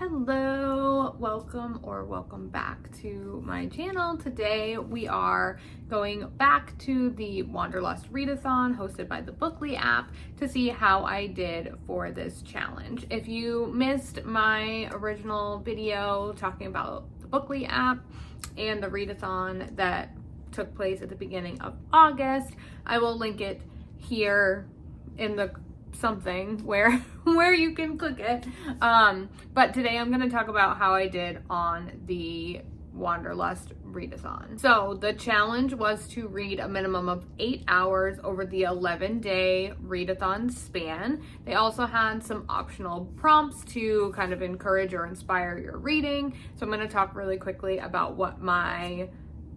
Hello, welcome back to my channel. Today we are going back to the Wanderlust Readathon hosted by the Bookly app to see how I did for this challenge. If you missed my original video talking about the Bookly app and the Readathon that took place at the beginning of August, I will link it here in the something where you can click it. But today I'm going to talk about how I did on the Wanderlust Readathon. So the challenge was to read a minimum of 8 hours over the 11-day readathon span. They also had some optional prompts to kind of encourage or inspire your reading. So I'm going to talk really quickly about what my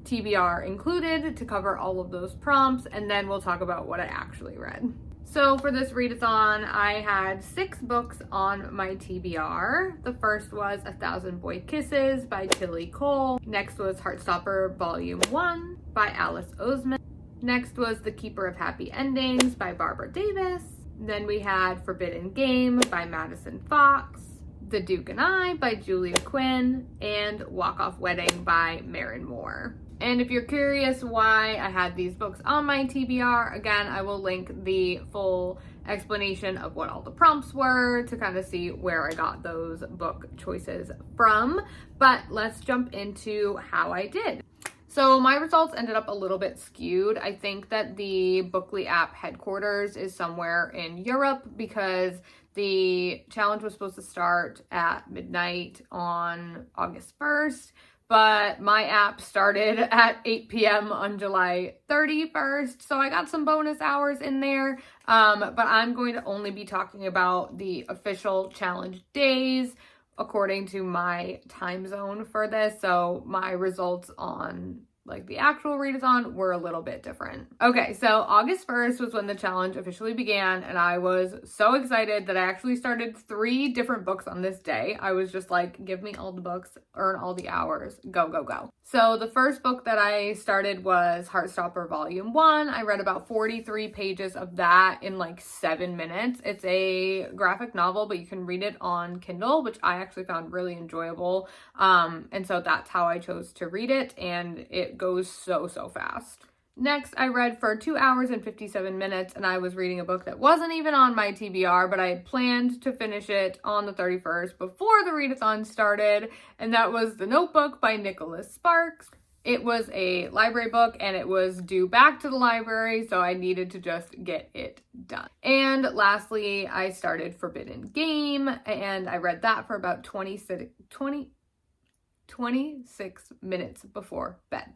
TBR included to cover all of those prompts, and then we'll talk about what I actually read. So for this readathon, I had 6 books on my TBR. The first was 1,000 Boy Kisses by Tilly Cole. Next was Heartstopper Volume 1 by Alice Oseman. Next was The Keeper of Happy Endings by Barbara Davis. Then we had Forbidden Game by Madison Fox, The Duke and I by Julia Quinn, and Walk Off Wedding by Maren Moore. And if you're curious why I had these books on my TBR, again, I will link the full explanation of what all the prompts were to kind of see where I got those book choices from. But let's jump into how I did. So my results ended up a little bit skewed. I think that the Bookly app headquarters is somewhere in Europe because the challenge was supposed to start at midnight on August 1st. But my app started at 8 p.m. on July 31st, so I got some bonus hours in there, but I'm going to only be talking about the official challenge days according to my time zone for this, so my results on the actual readathon were a little bit different. Okay, so August 1st was when the challenge officially began, and I was so excited that I actually started 3 different books on this day. I was just like, give me all the books, earn all the hours, go, go, go. So the first book that I started was Heartstopper Volume 1. I read about 43 pages of that in 7 minutes. It's a graphic novel, but you can read it on Kindle, which I actually found really enjoyable. And so that's how I chose to read it, and it goes so fast. Next, I read for 2 hours and 57 minutes, and I was reading a book that wasn't even on my TBR, but I had planned to finish it on the 31st before the readathon started, and that was The Notebook by Nicholas Sparks. It was a library book, and it was due back to the library, so I needed to just get it done. And lastly, I started Forbidden Game, and I read that for about 26 minutes before bed.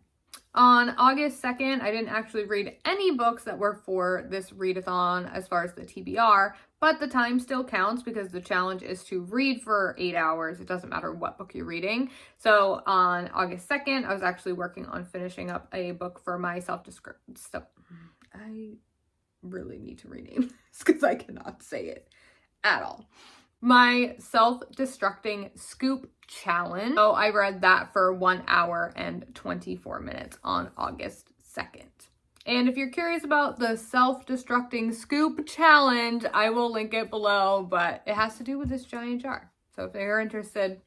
On August 2nd, I didn't actually read any books that were for this readathon as far as the TBR, but the time still counts because the challenge is to read for 8 hours. It doesn't matter what book you're reading. So on August 2nd, I was actually working on finishing up a book for my self-description stuff. I really need to rename this because I cannot say it at all. My self-destructing scoop challenge. So I read that for 1 hour and 24 minutes on August 2nd. And if you're curious about the self-destructing scoop challenge, I will link it below, but it has to do with this giant jar. So if you're interested,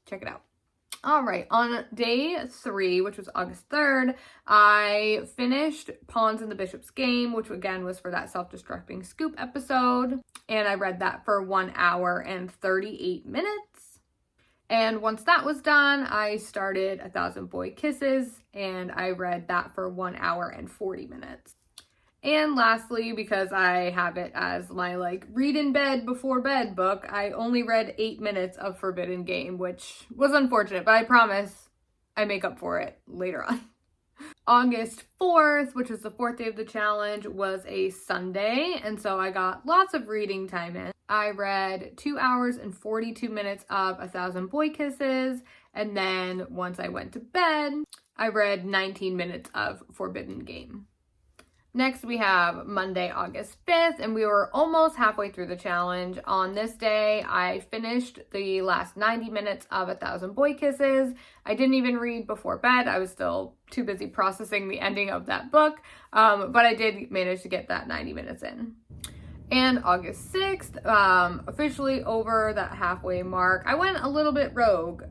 check it out. All right, on day 3, which was August 3rd, I finished Pawns in the Bishop's Game, which again was for that self-destructing scoop episode. And I read that for 1 hour and 38 minutes. And once that was done, I started 1,000 Boy Kisses, and I read that for 1 hour and 40 minutes. And lastly, because I have it as my read in bed before bed book, I only read 8 minutes of Forbidden Game, which was unfortunate, but I promise I make up for it later on. August 4th, which was the 4th day of the challenge, was a Sunday, and so I got lots of reading time in. I read 2 hours and 42 minutes of 1,000 Boy Kisses, and then once I went to bed, I read 19 minutes of Forbidden Game. Next, we have Monday, August 5th, and we were almost halfway through the challenge. On this day, I finished the last 90 minutes of 1,000 Boy Kisses. I didn't even read before bed. I was still too busy processing the ending of that book, but I did manage to get that 90 minutes in. And August 6th, officially over that halfway mark. I went a little bit rogue.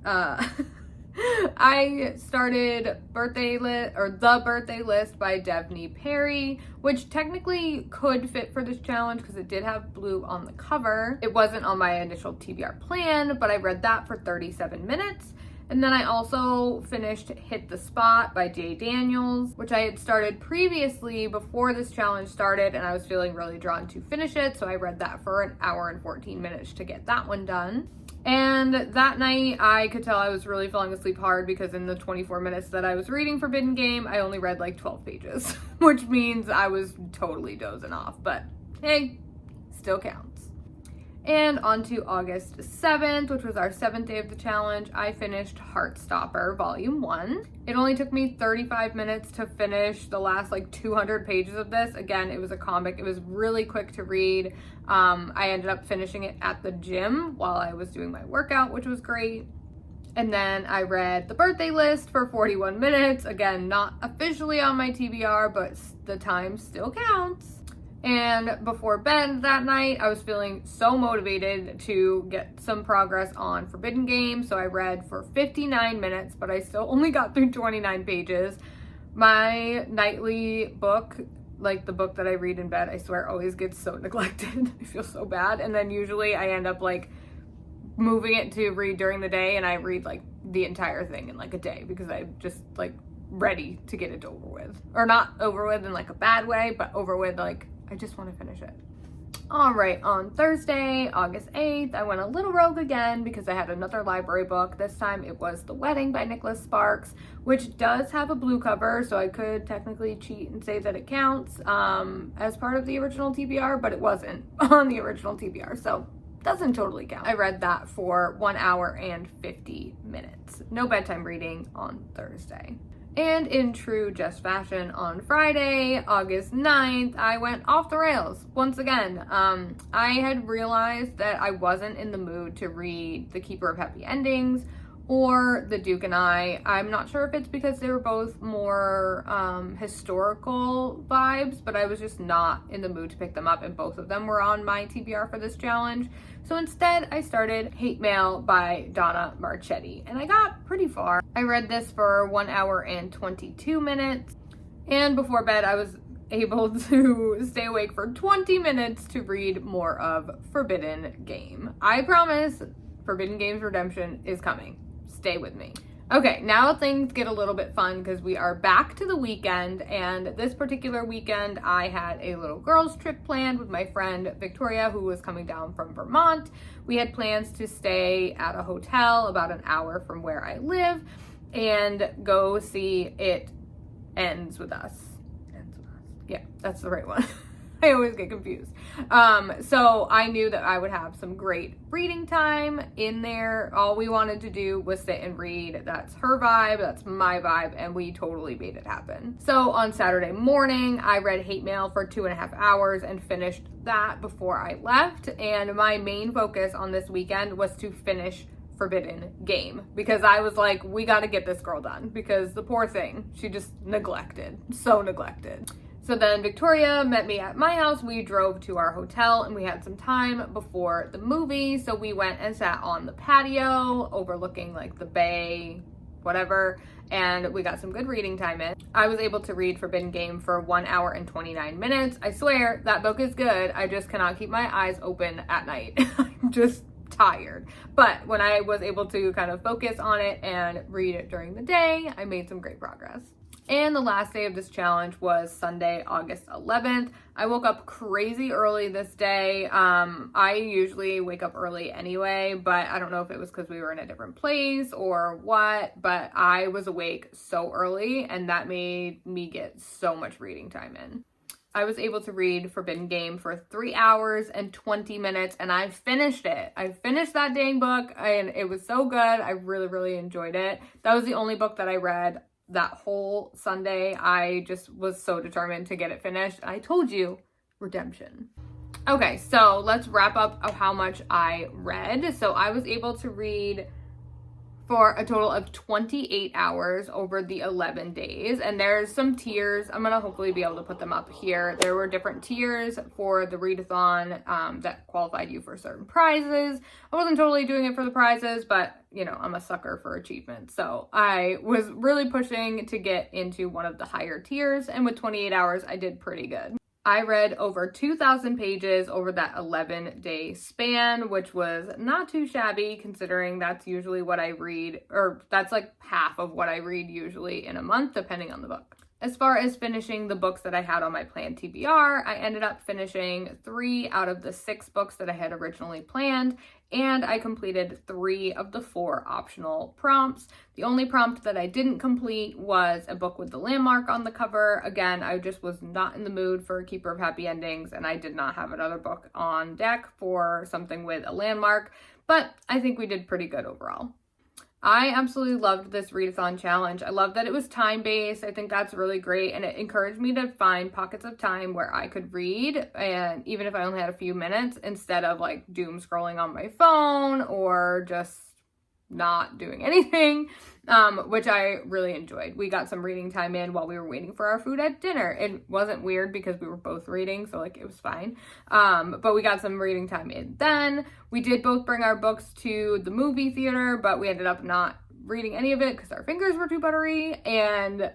I started The Birthday List by Devney Perry, which technically could fit for this challenge because it did have blue on the cover. It wasn't on my initial TBR plan, but I read that for 37 minutes. And then I also finished Hit the Spot by Jay Daniels, which I had started previously before this challenge started, and I was feeling really drawn to finish it, so I read that for an hour and 14 minutes to get that one done. And that night, I could tell I was really falling asleep hard because in the 24 minutes that I was reading Forbidden Game, I only read like 12 pages, which means I was totally dozing off, but hey, still counts. And on to August 7th, which was our 7th day of the challenge, I finished Heartstopper Volume 1. It only took me 35 minutes to finish the last like 200 pages of this. Again, it was a comic. It was really quick to read. I ended up finishing it at the gym while I was doing my workout, which was great. And then I read The Birthday List for 41 minutes. Again, not officially on my TBR, but the time still counts. And before bed that night, I was feeling so motivated to get some progress on Forbidden Game, so I read for 59 minutes, but I still only got through 29 pages. My nightly book, like the book that I read in bed, I swear always gets so neglected. I feel so bad. And then usually I end up like moving it to read during the day, and I read like the entire thing in like a day because I'm just like ready to get it over with. Or not over with in like a bad way, but over with like I just want to finish it. All right, on Thursday, August 8th, I went a little rogue again because I had another library book. This time it was The Wedding by Nicholas Sparks, which does have a blue cover, so I could technically cheat and say that it counts as part of the original TBR, but it wasn't on the original TBR, so doesn't totally count. I read that for 1 hour and 50 minutes. No bedtime reading on Thursday. And in true Just fashion, on Friday, August 9th, I went off the rails once again. I had realized that I wasn't in the mood to read The Keeper of Happy Endings or The Duke and I. I'm not sure if it's because they were both more historical vibes, but I was just not in the mood to pick them up, and both of them were on my TBR for this challenge. So instead, I started Hate Mail by Donna Marchetti, and I got pretty far. I read this for 1 hour and 22 minutes, and before bed, I was able to stay awake for 20 minutes to read more of Forbidden Game. I promise Forbidden Game's redemption is coming. Stay with me. Okay, now things get a little bit fun because we are back to the weekend, and this particular weekend I had a little girls trip planned with my friend Victoria, who was coming down from Vermont. We had plans to stay at a hotel about an hour from where I live and go see It Ends With Us. Yeah, that's the right one. I always get confused. So I knew that I would have some great reading time in there. All we wanted to do was sit and read. That's her vibe, that's my vibe, and we totally made it happen. So on Saturday morning, I read Hate Mail for 2.5 hours and finished that before I left. And my main focus on this weekend was to finish Forbidden Game because I was like, we got to get this girl done because the poor thing, she just neglected, so neglected. So then Victoria met me at my house. We drove to our hotel and we had some time before the movie. So we went and sat on the patio overlooking like the bay, whatever, and we got some good reading time in. I was able to read Forbidden Game for 1 hour and 29 minutes. I swear that book is good. I just cannot keep my eyes open at night. I'm just tired. But when I was able to kind of focus on it and read it during the day, I made some great progress. And the last day of this challenge was Sunday, August 11th. I woke up crazy early this day. I usually wake up early anyway, but I don't know if it was because we were in a different place or what, but I was awake so early and that made me get so much reading time in. I was able to read Forbidden Game for 3 hours and 20 minutes and I finished it. I finished that dang book and it was so good. I really, really enjoyed it. That was the only book that I read that whole Sunday. I just was so determined to get it finished. I told you, redemption. Okay, so let's wrap up of how much I read. So I was able to read for a total of 28 hours over the 11 days. And there's some tiers. I'm gonna hopefully be able to put them up here. There were different tiers for the readathon that qualified you for certain prizes. I wasn't totally doing it for the prizes, but you know, I'm a sucker for achievements. So I was really pushing to get into one of the higher tiers, and with 28 hours, I did pretty good. I read over 2,000 pages over that 11-day span, which was not too shabby considering that's usually what I read, or that's like half of what I read usually in a month, depending on the book. As far as finishing the books that I had on my planned TBR, I ended up finishing 3 out of the 6 books that I had originally planned, and I completed 3 of the 4 optional prompts. The only prompt that I didn't complete was a book with the landmark on the cover. Again, I just was not in the mood for a Keeper of Happy Endings, and I did not have another book on deck for something with a landmark, but I think we did pretty good overall. I absolutely loved this readathon challenge. I love that it was time-based. I think that's really great, and it encouraged me to find pockets of time where I could read, and even if I only had a few minutes, instead of like doom scrolling on my phone or just not doing anything, which I really enjoyed. We got some reading time in while we were waiting for our food at dinner. It wasn't weird because we were both reading, so like it was fine. But we got some reading time in then. We did both bring our books to the movie theater, but we ended up not reading any of it because our fingers were too buttery. And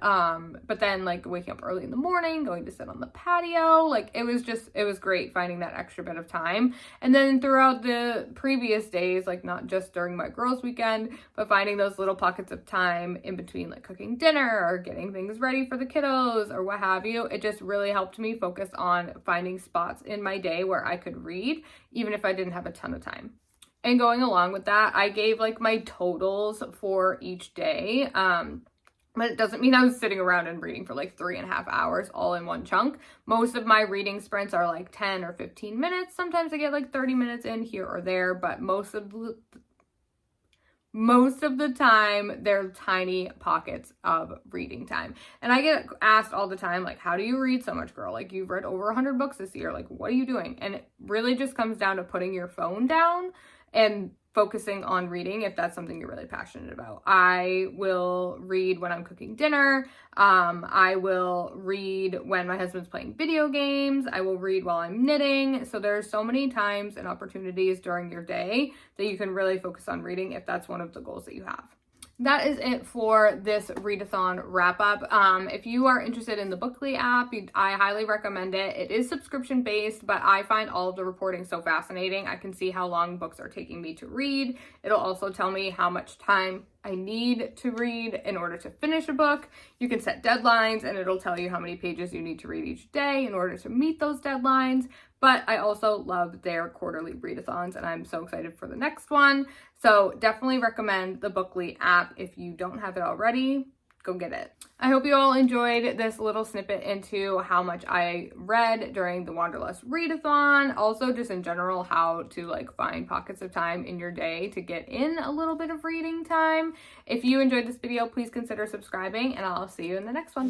but then like waking up early in the morning, going to sit on the patio, like it was great finding that extra bit of time. And then throughout the previous days, like not just during my girls' weekend, but finding those little pockets of time in between like cooking dinner or getting things ready for the kiddos or what have you, it just really helped me focus on finding spots in my day where I could read, even if I didn't have a ton of time. And going along with that, I gave like my totals for each day. But it doesn't mean I was sitting around and reading for like 3.5 hours all in one chunk. Most of my reading sprints are like 10 or 15 minutes. Sometimes I get like 30 minutes in here or there, but most of the time they're tiny pockets of reading time. And I get asked all the time, like, how do you read so much, girl? Like, you've read over 100 books this year. Like, what are you doing? And it really just comes down to putting your phone down and focusing on reading if that's something you're really passionate about. I will read when I'm cooking dinner. I will read when my husband's playing video games. I will read while I'm knitting. So there's so many times and opportunities during your day that you can really focus on reading if that's one of the goals that you have. That is it for this readathon wrap up. If you are interested in the Bookly app, I highly recommend it. It is subscription based, but I find all of the reporting so fascinating. I can see how long books are taking me to read. It'll also tell me how much time I need to read in order to finish a book. You can set deadlines and it'll tell you how many pages you need to read each day in order to meet those deadlines. But I also love their quarterly readathons and I'm so excited for the next one. So definitely recommend the Bookly app. If you don't have it already, go get it. I hope you all enjoyed this little snippet into how much I read during the Wanderlust readathon. Also just in general, how to like find pockets of time in your day to get in a little bit of reading time. If you enjoyed this video, please consider subscribing and I'll see you in the next one.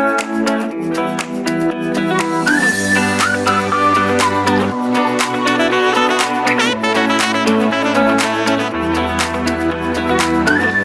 Bye.